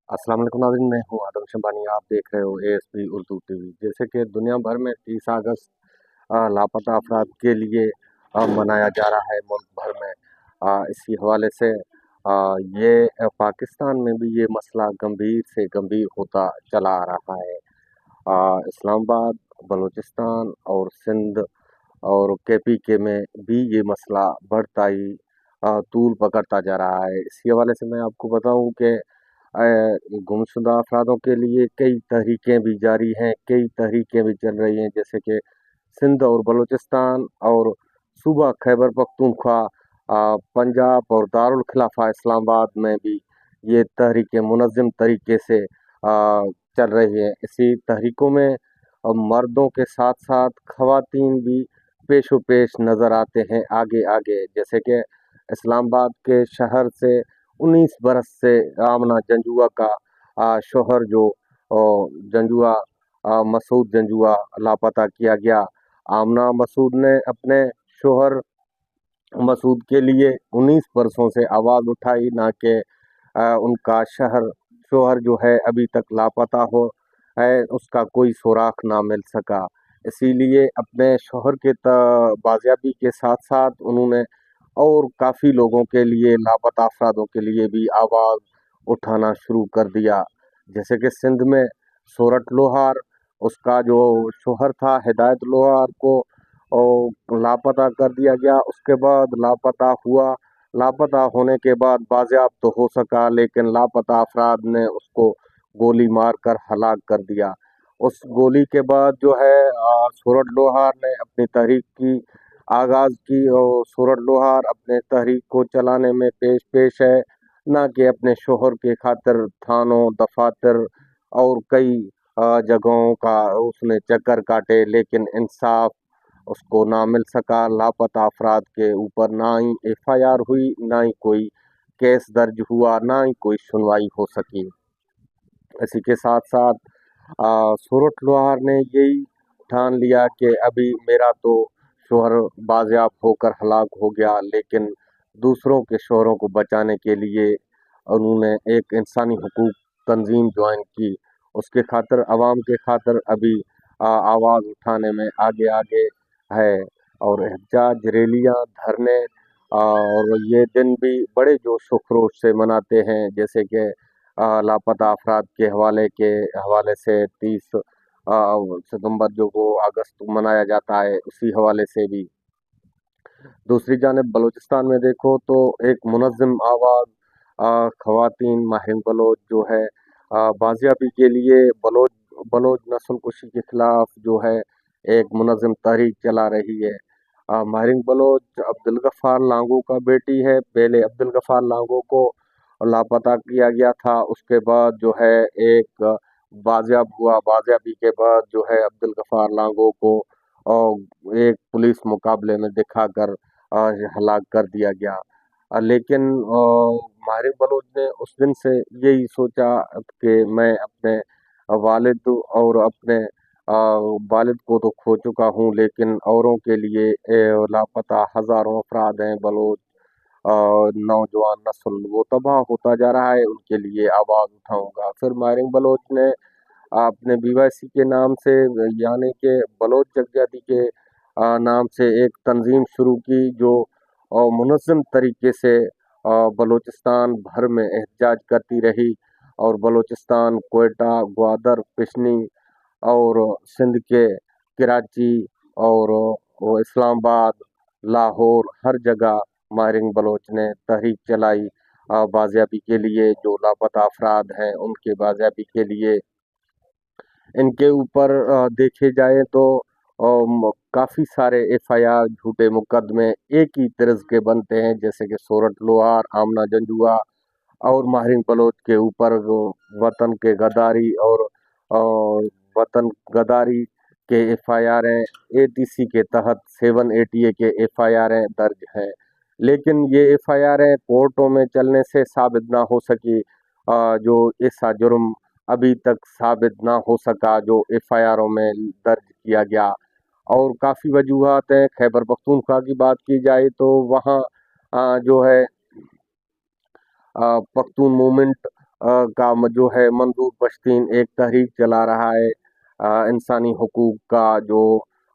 अस्सलाम वालेकुम नाज़रीन, मैं हूँ आदम शबानी। आप देख रहे हो एएसपी उर्दू टीवी। जैसे कि दुनिया भर में 30 अगस्त लापता अफराद के लिए मनाया जा रहा है मुल्क भर में। इसी हवाले से ये पाकिस्तान में भी ये मसला गंभीर से गंभीर होता चला आ रहा है। इस्लामाबाद, बलूचिस्तान और सिंध और केपीके में भी ये मसला बढ़ता ही तूल पकड़ता जा रहा है। इसी हवाले से मैं आपको बताऊं कि गुमशुदा अफरादों के लिए कई तहरीकें भी जारी हैं, कई तहरीकें भी चल रही हैं। जैसे कि सिंध और बलूचिस्तान और सूबा खैबर पख्तूनख्वा, पंजाब और दारुल खिलाफा इस्लामाबाद में भी ये तहरीकें मुनज़्ज़म तरीके से चल रही हैं। इसी तहरीकों में मर्दों के साथ साथ खवातीन भी पेशो पेश नज़र आते हैं आगे आगे। जैसे कि इस्लामाबाद के शहर से 19 बरस से आमना जंजुआ का शोहर जो जंजुआ मसूद जंजुआ लापता किया गया। आमना मसूद ने अपने शोहर मसूद के लिए 19 बरसों से आवाज़ उठाई, ना कि उनका शोहर जो है अभी तक लापता हो है, उसका कोई सुराग ना मिल सका। इसीलिए अपने शोहर के बाजियाबी के साथ साथ उन्होंने और काफ़ी लोगों के लिए, लापता अफरादों के लिए भी आवाज़ उठाना शुरू कर दिया। जैसे कि सिंध में सोरठ लोहार, उसका जो शोहर था हिदायत लोहार को लापता कर दिया गया। उसके बाद लापता हुआ, लापता होने के बाद बाजियाब तो हो सका, लेकिन लापता अफराद ने उसको गोली मार कर हलाक कर दिया। उस गोली के बाद जो है सोरठ लोहार ने अपनी तहरीक की आगाज़ की और सूरज लोहार अपने तहरीक को चलाने में पेश पेश है, ना कि अपने शोहर के खातिर थानों दफातर और कई जगहों का उसने चक्कर काटे, लेकिन इंसाफ उसको ना मिल सका। लापता अफराद के ऊपर ना ही एफआईआर हुई, ना ही कोई केस दर्ज हुआ, ना ही कोई सुनवाई हो सकी। इसी के साथ साथ सूरत लोहार ने यही ठान लिया कि अभी मेरा तो शोहर बाजियाब होकर हलाक हो गया, लेकिन दूसरों के शोहरों को बचाने के लिए उन्होंने एक इंसानी हकूक तंजीम ज्वाइन की। उसके खातिर आवाम के खातिर अभी आवाज़ उठाने में आगे आगे है और एहतजाज रैलियां धरने और ये दिन भी बड़े जोश व खरोश से मनाते हैं। जैसे कि लापता अफराद के हवाले से 30 सितंबर जो वो अगस्त को मनाया जाता है, उसी हवाले से भी। दूसरी जानिब बलूचिस्तान में देखो तो एक मुनज़्ज़म आवाज़ खवातीन माहिर बलोच जो है बाजियाबी के लिए बलोच बलोच नस्ल कुशी के खिलाफ जो है एक मुनज़्ज़म तहरीक चला रही है। माहिर बलोच अब्दुल गफ़ार लांगो का बेटी है। पहले अब्दुल गफ़ार लांगो को लापता किया गया था, उसके बाद जो है एक बाजियाब हुआ। बाजियाबी के बाद जो है अब्दुल गफ़ार लांगो को एक पुलिस मुकाबले में दिखाकर हलाक कर दिया गया। लेकिन माहिर बलूच ने उस दिन से यही सोचा कि मैं अपने वालिद और अपने वालिद को तो खो चुका हूँ, लेकिन औरों के लिए लापता हज़ारों अफराद हैं बलूच नौजवान नस्ल वो तबाह होता जा रहा है, उनके लिए आवाज़ उठाऊंगा। फिर माहिर बलूच ने अपने बीवाईसी के नाम से, यानी कि बलोच जगजाती के नाम से एक तंजीम शुरू की, जो मुनज़्ज़म तरीके से बलूचिस्तान भर में एहतजाज करती रही और बलूचिस्तान, कोयटा, ग्वादर, पिशनी और सिंध के कराची और वो इस्लामाबाद, लाहौर, हर जगह माहिर बलोच ने तहरीक चलाई बाजियाबी के लिए। जो लापता अफराद हैं उनके बाजियाबी के लिए। इनके ऊपर देखे जाए तो काफ़ी सारे एफआईआर, झूठे मुकदमे एक ही तर्ज के बनते हैं। जैसे कि सोरठ लोहार, आमना जंजुआ और माहिर बलोच के ऊपर वतन के गद्दारी और वतन गद्दारी के एफआईआर हैं। एटीसी के तहत 780 के एफआईआर दर्ज हैं, लेकिन ये एफआईआर कोर्टों में चलने से साबित ना हो सकी। जो ऐसा जुर्म अभी तक साबित ना हो सका जो एफआईआरों में दर्ज किया गया। और काफ़ी वजूहात हैं। खैबर पख्तूनख्वा की बात की जाए तो वहाँ जो है पख्तून मूवमेंट کا जो है मंजूर पश्तीन एक तहरीक चला रहा है इंसानी हकूक़ का जो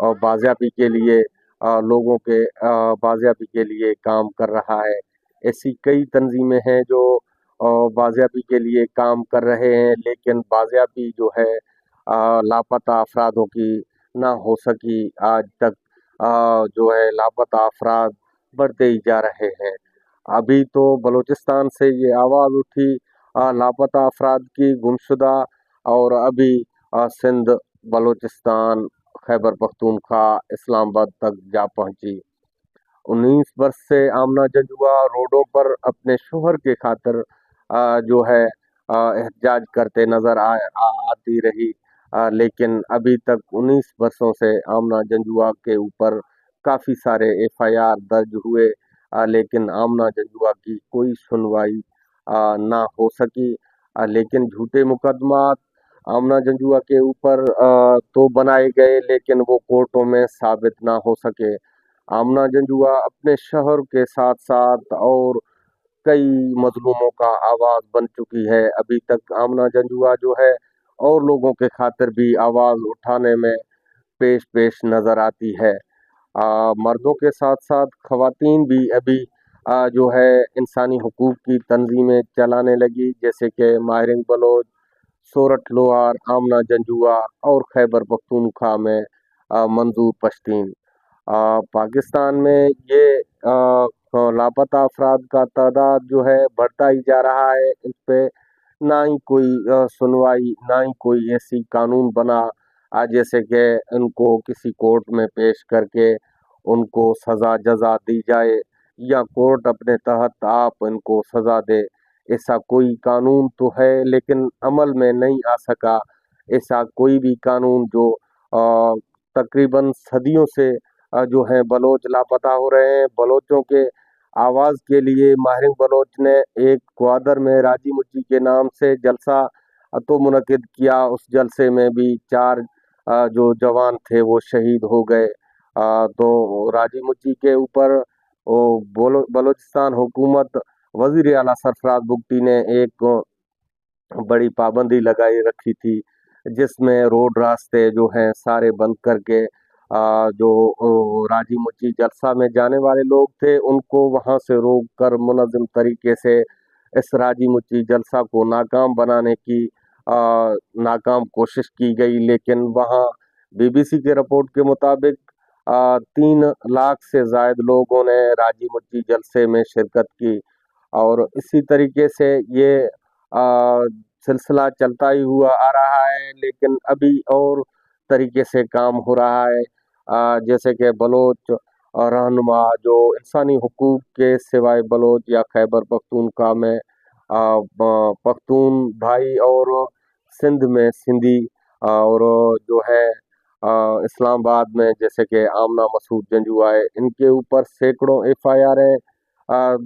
बाज़ियाबी के लिए लोगों के बाज़ियाबी के लिए काम कर रहा है। ऐसी कई तंजीमें हैं जो बाज़ियाबी के लिए काम कर रहे हैं, लेकिन बाज़ियाबी जो है लापता अफरादों की ना हो सकी। आज तक जो है लापता अफराद बढ़ते ही जा रहे हैं। अभी तो बलूचिस्तान से ये आवाज़ उठी लापता अफराद की, गुमशुदा, और अभी सिंध, बलूचिस्तान, खैबर पख्तूनख्वा, इस्लामाबाद तक जा पहुंची। 19 वर्ष से आमना जंजुआ रोडों पर अपने शोहर के खातिर जो है एहतजाज करते नजर आती रही, लेकिन अभी तक 19 वर्षों से आमना जंजुआ के ऊपर काफ़ी सारे एफआईआर दर्ज हुए, लेकिन आमना जंजुआ की कोई सुनवाई ना हो सकी। लेकिन झूठे मुकदमात आमना जंजुआ के ऊपर तो बनाए गए, लेकिन वो कोर्टों में साबित ना हो सके। आमना जंजुआ अपने शहर के साथ साथ और कई मजलूमों का आवाज़ बन चुकी है। अभी तक आमना जंजुआ जो है और लोगों के खातिर भी आवाज़ उठाने में पेश पेश नज़र आती है। मर्दों के साथ साथ ख़वातीन भी अभी जो है इंसानी हकूक़ की तंजीमें चलाने लगी, जैसे कि माहिरिन बलोच, सोरठ लोहार, आमना जंजुआ और खैबर पख्तूनख्वा में मंजूर पश्तीन। पाकिस्तान में ये लापता अफराद का तादाद जो है बढ़ता ही जा रहा है। इस पे ना ही कोई सुनवाई, ना ही कोई ऐसी कानून बना जैसे कि इनको किसी कोर्ट में पेश करके उनको सज़ा जजा दी जाए, या कोर्ट अपने तहत आप इनको सज़ा दे। ऐसा कोई कानून तो है, लेकिन अमल में नहीं आ सका ऐसा कोई भी कानून जो तकरीबन सदियों से जो है बलोच लापता हो रहे हैं। बलोचों के आवाज़ के लिए माहिर बलोच ने एक ग्वादर में राजी मुच्ची के नाम से जलसा तो मुनक़िद किया। उस जलसे में भी 4 जो जवान थे वो शहीद हो गए। तो राजी मुच्ची के ऊपर बलूचिस्तान हुकूमत वज़ीर आला सरफराज बुगटी ने एक बड़ी पाबंदी लगाई रखी थी, जिसमें रोड रास्ते जो हैं सारे बंद करके जो राजी मुच्ची जलसा में जाने वाले लोग थे उनको वहां से रोक कर मुनज़्ज़म तरीके से इस राजी मुच्ची जलसा को नाकाम बनाने की नाकाम कोशिश की गई। लेकिन वहां बीबीसी के रिपोर्ट के मुताबिक 3 लाख से ज़ायद लोगों ने राजी मुच्ची जलसे में शिरकत की, और इसी तरीके से ये सिलसिला चलता ही हुआ आ रहा है। लेकिन अभी और तरीके से काम हो रहा है, जैसे कि बलोच रहनुमा जो इंसानी हकूक़ के सिवाय बलोच या खैबर पख्तूनख्वा में पख्तून भाई, और सिंध में सिंधी, और जो है इस्लामाबाद में जैसे कि आमना मसूद जंजुआ है, इनके ऊपर सैकड़ों एफआईआर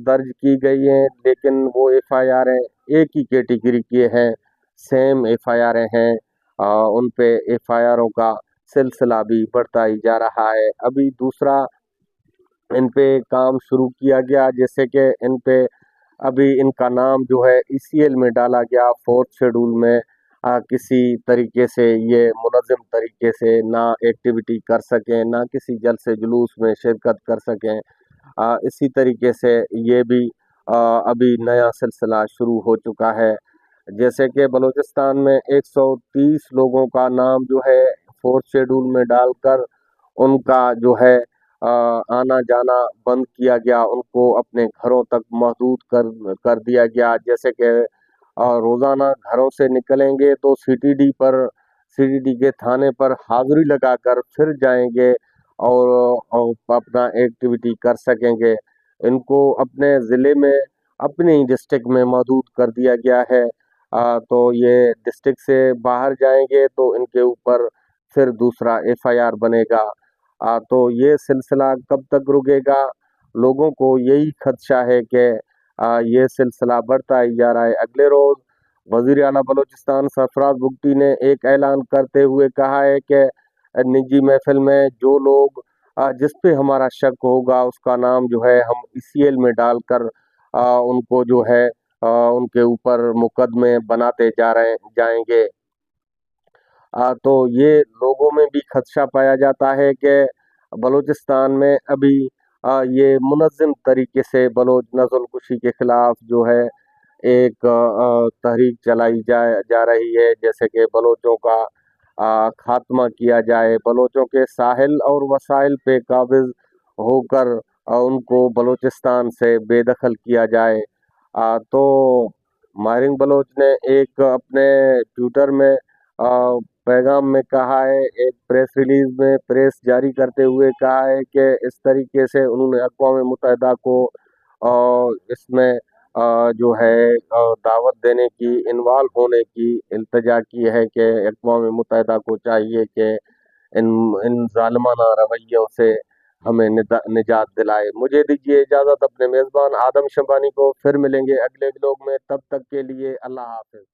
दर्ज की गई हैं। लेकिन वो एफआईआर एक ही कैटेगरी के हैं, सेम एफआईआर हैं। उन पे एफआईआरों का सिलसिला भी बढ़ता ही जा रहा है। अभी दूसरा इन पे काम शुरू किया गया, जैसे कि इन पे अभी इनका नाम जो है ईसीएल में डाला गया, 4th शेड्यूल में। किसी तरीके से ये मुनज़्ज़म तरीके से ना एक्टिविटी कर सकें, ना किसी जलसे जुलूस में शिरकत कर सकें। इसी तरीके से ये भी अभी नया सिलसिला शुरू हो चुका है, जैसे कि बलूचिस्तान में 130 लोगों का नाम जो है 4th शेड्यूल में डालकर उनका जो है आना जाना बंद किया गया, उनको अपने घरों तक महदूद कर दिया गया। जैसे कि रोज़ाना घरों से निकलेंगे तो सीटीडी के थाने पर हाज़िरी लगाकर फिर जाएंगे और अपना एक्टिविटी कर सकेंगे। इनको अपने ज़िले में, अपने ही डिस्ट्रिक्ट में महदूद कर दिया गया है। तो ये डिस्ट्रिक्ट से बाहर जाएंगे तो इनके ऊपर फिर दूसरा एफआईआर बनेगा। तो ये सिलसिला कब तक रुकेगा? लोगों को यही खदशा है कि ये सिलसिला बढ़ता ही जा रहा है। अगले रोज़ वज़ीर आला बलूचिस्तान सरफराज बुगटी ने एक ऐलान करते हुए कहा है कि निजी महफिल में जो लोग जिस पे हमारा शक होगा उसका नाम जो है हम ईसीएल में डालकर उनको जो है उनके ऊपर मुकदमे बनाते जाएंगे, तो ये लोगों में भी खदशा पाया जाता है कि बलूचिस्तान में अभी ये मुनज़्ज़म तरीके से बलोच नस्ल कुशी के खिलाफ जो है एक तहरीक चलाई जा रही है, जैसे कि बलोचों का खात्मा किया जाए, बलोचों के साहिल और वसाइल पे काबिज होकर उनको बलूचिस्तान से बेदखल किया जाए। तो माहिरीन बलोच ने एक अपने ट्विटर में पैगाम में कहा है, एक प्रेस रिलीज में प्रेस जारी करते हुए कहा है कि इस तरीके से उन्होंने अक़वाम मुत्तहिदा को इसमें जो है दावत देने की, इन्वॉल्व होने की इल्तिजा की है कि अक़वाम मुत्तहिदा को चाहिए कि इन इन ज़ालिमाना रवैयों से हमें निजात दिलाए। मुझे दीजिए इजाज़त, अपने मेज़बान आदम शबानी को फिर मिलेंगे अगले व्लॉग में, तब तक के लिए अल्लाह हाफ़िज़।